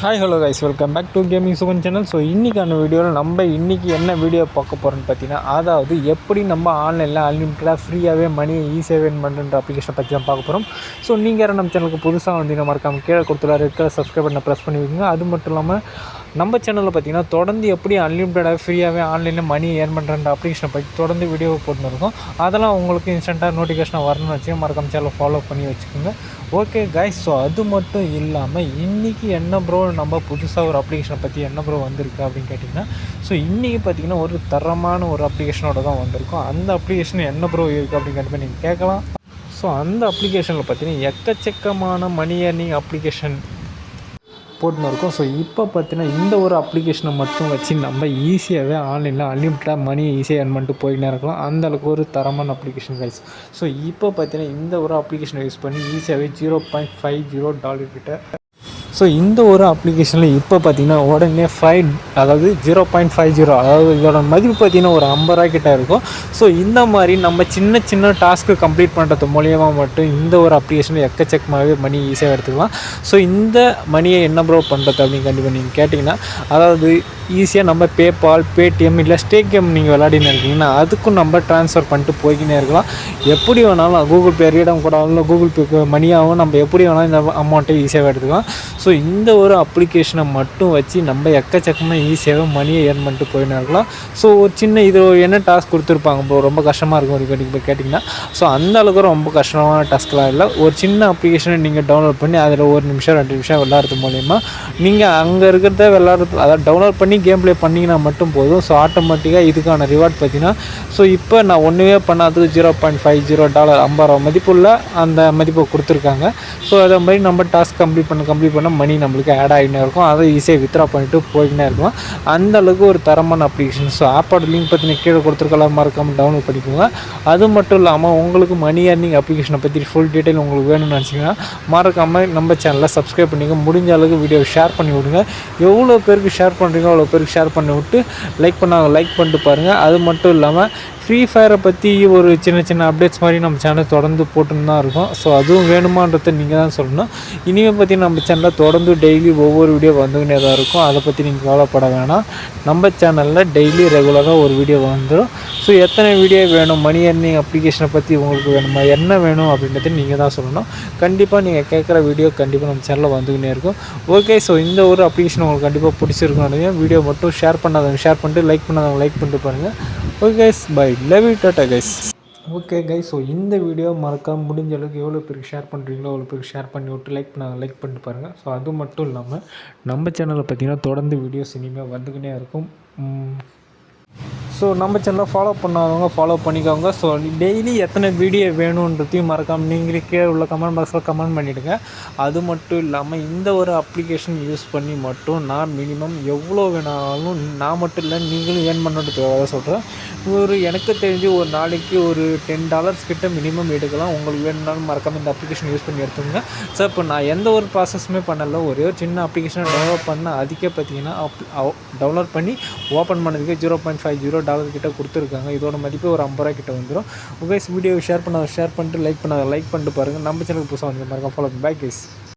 Hi hello guys, welcome back to gaming Sugan channel. So இன்றைக்கான வீடியோவில் நம்ம இன்றைக்கி என்ன வீடியோ பார்க்க போகிறோன்னு பார்த்தீங்கன்னா, அதாவது எப்படி நம்ம ஆன்லைனில் அன்லிமிட்டடாக ஃப்ரீயாகவே மணியை ஈஸியாக ஏர்ன் பண்ணுற அப்ளிகேஷனை பற்றி தான் பார்க்க போகிறோம். ஸோ நீங்கள் யாரும் நம்ம சேனலுக்கு புதுசாக வந்தீங்கன்னா மறக்காமல் கீழே கொடுத்துருவாரு இருக்கிற சப்ஸ்கிரைப் பண்ண ப்ரெஸ் பண்ணி வைங்க. அது மட்டும் இல்லாமல் நம்ம சேனலில் பார்த்தீங்கன்னா தொடர்ந்து எப்படி அன்லிமிட்டடாக ஃப்ரீயாகவே ஆன்லைனில் மணி ஏர்ன் பண்ணுற அப்ளிகேஷனை பற்றி தொடர்ந்து வீடியோ போட்டுருக்கோம். அதெல்லாம் உங்களுக்கு இன்ஸ்டண்ட்டாக நோட்டிஃபிகேஷன் வரணும்னு வச்சு மறக்காம சேனலை ஃபாலோ பண்ணி வச்சுக்கோங்க. ஓகே கைஸ், ஸோ அது மட்டும் இல்லாமல் இன்றைக்கி என்ன ப்ரோ நம்ம புதுசாக ஒரு அப்ளிகேஷனை பற்றி என்ன ப்ரோ வந்திருக்கு அப்படின்னு கேட்டிங்கன்னா, ஸோ இன்றைக்கி பார்த்திங்கன்னா ஒரு தரமான ஒரு அப்ளிகேஷனோட தான் வந்திருக்கும். அந்த அப்ளிகேஷன் என்ன ப்ரோ இருக்குது அப்படின்னு கேட்டு நீங்கள் கேட்கலாம். ஸோ அந்த அப்ளிகேஷனில் பார்த்தீங்கன்னா எக்கச்சக்கமான மணி ஏர்னிங் அப்ளிகேஷன் போட்டுன்னு இருக்கும். ஸோ இப்போ பார்த்தீங்கன்னா இந்த ஒரு அப்ளிகேஷனை மட்டும் வச்சு நம்ம ஈஸியாகவே ஆன்லைனில் அன்லிமிட்டடாக மணி ஈஸியாக ஏர்ன் பண்ணிட்டு போயின்னே இருக்கலாம். அந்தளவுக்கு ஒரு தரமான அப்ளிகேஷன் கைஸ். ஸோ இப்போ பார்த்தீங்கன்னா இந்த ஒரு அப்ளிகேஷனை யூஸ் பண்ணி ஈஸியாகவே $0.50 கிட்ட. ஸோ இந்த ஒரு அப்ளிகேஷனில் இப்போ பார்த்தீங்கன்னா உடனே அதாவது 0.50, அதாவது இதோட மதிப்பு பார்த்திங்கன்னா ஒரு $50 கிட்ட இருக்கும். ஸோ இந்த மாதிரி நம்ம சின்ன சின்ன டாஸ்க்கு கம்ப்ளீட் பண்ணுறது மூலியமாக மட்டும் இந்த ஒரு அப்ளிகேஷனில் எக்கச்சக்கமாகவே மணி ஈஸியாக எடுத்துக்கலாம். ஸோ இந்த மணியை என்ன ப்ரோ பண்ணுறது அப்படின்னு கண்டிப்பாக நீங்கள் கேட்டிங்கன்னா, அதாவது ஈஸியாக நம்ம பேபால், பேடிஎம் இல்லை ஸ்டேக் கேம் நீங்கள் விளையாடின்னு இருக்கீங்கன்னா அதுக்கும் நம்ம ட்ரான்ஸ்ஃபர் பண்ணிட்டு போய்கினே இருக்கலாம். எப்படி வேணாலும் கூகுள் பே ரீடம் கூட கூகுள் பேக்கு மணியாகவும் நம்ம எப்படி வேணாலும் இந்த அமௌண்ட்டை ஈஸியாக எடுத்துக்கலாம். ஸோ இந்த ஒரு அப்ளிகேஷனை மட்டும் வச்சு நம்ம எக்கச்சக்கமாக ஈஸியாக மணியை ஏர்ன் பண்ணிட்டு போயின்னு இருக்கலாம். ஸோ ஒரு சின்ன இது என்ன டாஸ்க் கொடுத்துருப்பாங்க ப்ரோ, ரொம்ப கஷ்டமாக இருக்கும் இப்போ கேட்டிங்கன்னா, ஸோ அந்த அளவுக்கு ரொம்ப கஷ்டமான டாஸ்க்லாம் இல்லை. ஒரு சின்ன அப்ளிகேஷனை நீங்கள் டவுன்லோட் பண்ணி அதில் 1 நிமிஷம் 2 நிமிஷம் விளையாடுறது மூலயமா நீங்கள் அங்கே இருக்கிறத விளையாடுறது, அதாவது டவுன்லோட் பண்ணி கேம் ப்ளே பண்ணிங்கன்னா மட்டும் போதும். ஸோ ஆட்டோமேட்டிக்காக இதுக்கான ரிவார்ட் பார்த்தீங்கன்னா, ஸோ இப்போ நான் ஒன்றுமே பண்ணாததுக்கு $0.50 50 மதிப்புள்ள அந்த மதிப்பை கொடுத்துருக்காங்க. ஸோ அதே மாதிரி நம்ம டாஸ்க் கம்ப்ளீட் பண்ண மணி நம்மளுக்கு ஆட் ஆகினே இருக்கும். அதை ஈஸியாக வித்ரா பண்ணிட்டு போய்கினே இருக்கும். அந்த அளவுக்கு ஒரு தரமான அப்ளிகேஷன். ஸோ ஆப்போட லிங்க் பற்றி கீழே கொடுத்துருக்கலாம், மறக்காமல் டவுன்லோட் பண்ணிக்கோங்க. அது மட்டும் இல்லாமல் உங்களுக்கு மணி ஏர்னிங் அப்ளிகேஷனை பற்றி ஃபுல் டீட்டெயில் உங்களுக்கு வேணும்னு நினச்சிங்கன்னா மறக்காமல் நம்ம சேனலை சப்ஸ்கிரைப் பண்ணிங்க. முடிஞ்ச அளவுக்கு வீடியோ ஷேர் பண்ணி விடுங்க. எவ்வளோ பேருக்கு ஷேர் பண்ணுறீங்க அவ்வளோ பேருக்கு ஷேர் பண்ணி விட்டு லைக் பண்ணிட்டு பாருங்கள். அது மட்டும் இல்லாமல் ஃப்ரீ ஃபயரை பற்றி ஒரு சின்ன சின்ன அப்டேட்ஸ் மாதிரி நம்ம சேனல் தொடர்ந்து போட்டுன்னு தான் இருக்கும். ஸோ அதுவும் வேணுமான்றதை நீங்கள் தான் சொல்லணும். இனிமேல் பற்றி நம்ம சேனலில் தொடர்ந்து டெய்லி ஒவ்வொரு வீடியோ வந்துக்கினே தான் இருக்கும். அதை பற்றி நீங்கள் கவலைப்பட வேணாம். நம்ம சேனலில் டெய்லி ரெகுலராக ஒரு வீடியோ வந்துடும். ஸோ எத்தனை வீடியோ வேணும், மணி ஏர்னிங் அப்ளிகேஷனை பற்றி உங்களுக்கு வேணுமா, என்ன வேணும் அப்படின்றத நீங்கள் தான் சொல்லணும். கண்டிப்பாக நீங்கள் கேட்குற வீடியோ கண்டிப்பாக நம்ம சேனலில் வந்துக்கினே இருக்கும். ஓகே, ஸோ இந்த ஒரு அப்ளிகேஷன் உங்களுக்கு கண்டிப்பாக பிடிச்சிருக்கும். வீடியோ மட்டும் ஷேர் பண்ணாதவங்க ஷேர் பண்ணிட்டு, லைக் பண்ணாதவங்க லைக் பண்ணிட்டு பாருங்கள். Okay guys, bye, love you, tata guys. Okay guys, so இந்த வீடியோ மறக்காம முடிஞ்ச அளவுக்கு எவ்வளோ பேருக்கு ஷேர் பண்ணுறீங்களோ அவ்வளோ பேருக்கு ஷேர் பண்ணி விட்டு லைக் பண்ணிட்டு பாருங்கள். ஸோ அது மட்டும் இல்லாமல் நம்ம சேனலில் பார்த்தீங்கன்னா தொடர்ந்து வீடியோஸ் இனிமேல் வந்துக்கினே இருக்கும். ஸோ நம்ம சேனலை ஃபாலோ பண்ணாதவங்க ஃபாலோ பண்ணிக்கோங்க. ஸோ டெய்லி எத்தனை வீடியோ வேணுன்றதையும் மறக்காமல் நீங்களே கீழே உள்ள கமெண்ட் பாக்ஸில் கமெண்ட் பண்ணிவிடுங்க. அது மட்டும் இல்லாமல் இந்த ஒரு அப்ளிகேஷன் யூஸ் பண்ணி மட்டும் நான் மினிமம் எவ்வளோ வேணாலும் நான் மட்டும் இல்லை நீங்களும் ஏர்ன் பண்ணுறதுக்காக சொல்கிறேன். எனக்கு தெரிஞ்சு ஒரு நாளைக்கு ஒரு $10 கிட்ட மினிமம் எடுக்கலாம். உங்களுக்கு வேணும்னாலும் மறக்காமல் இந்த அப்ளிகேஷன் யூஸ் பண்ணி எடுத்துங்க. ஸோ இப்போ நான் எந்த ஒரு ப்ராசஸுமே பண்ணல, ஒரே ஒரு சின்ன அப்ளிகேஷனை டவுன்லோட் பண்ண அதுக்கே பார்த்தீங்கன்னா டவுன்லோட் பண்ணி ஓப்பன் பண்ணதுக்கு $0.50 கிட்ட கொடுத்துருக்காங்க. இதோட மதிப்பு ஒரு $50 கிட்ட வந்துடும். உங்கள் வீடியோ ஷேர் பண்ணிட்டு லைக் பண்ணிட்டு பாருங்கள். நம்ம சேனலுக்கு புதுசாக வந்து பாருங்கள். Follow bye guys.